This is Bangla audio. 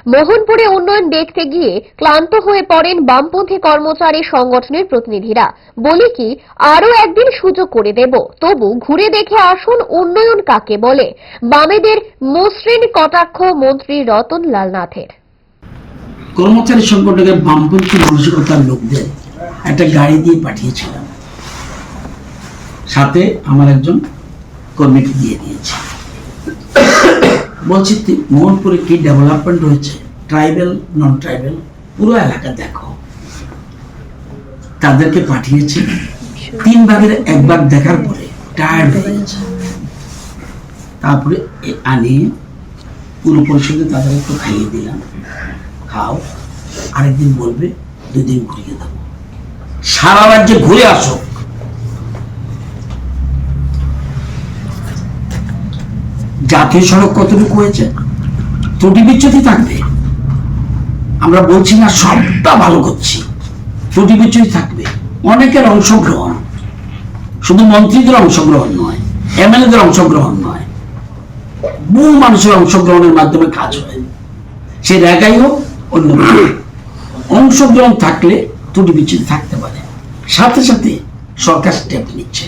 মোহনপুরে উন্নয়ন দেখতে গিয়ে ক্লান্ত হয়ে পড়েন বামপন্থী কর্মচারী সংগঠনের প্রতিনিধিরা। বলে কি আরো একদিন সুযোগ করে দেব, তবু ঘুরে দেখে আসুন উন্নয়ন কাকে বলে। বামেদের মসৃণ কটাক্ষ মন্ত্রী রতন লাল নাথের। কর্মচারী সংগঠনের বামপন্থী মানসিকতার লোকদের একটা গাড়ি দিয়ে পাঠিয়েছিলাম, সাথে আমার একজন কর্মীকে দিয়ে দিয়েছি। বলছি মোহনপুরে কি ডেভেলপমেন্ট হয়েছে, ট্রাইবেল নন ট্রাইবেল পুরো এলাকা দেখো। তাদেরকে পাঠিয়েছি, 3 ভাগের 1 ভাগ দেখার পরে টায়ার্ড হয়ে গেছে। তারপরে আনিয়ে পুরো পরিষদে তাদের একটু খাইয়ে দিলাম, খাও, আরেকদিন বলবে 2 দিন ঘুরিয়ে দেবো। সারা রাজ্যে ঘুরে আসো। জাতীয় সড়ক কতটুকু হয়েছে, ত্রুটি বিচ্যুতি থাকবে। আমরা বলছি না সবটা ভালো করছি, ত্রুটি বিচ্যুতি থাকবে। অনেকের অংশগ্রহণ, শুধু মন্ত্রীদের অংশগ্রহণ নয়, এমএলএদের অংশগ্রহণ নয়, বহু মানুষের অংশগ্রহণের মাধ্যমে কাজ হয়। সে জায়গায় হোক অন্য অংশগ্রহণ থাকলে ত্রুটি বিচ্যুতি থাকতে পারে। সাথে সাথে সরকার স্টেপ নিচ্ছে।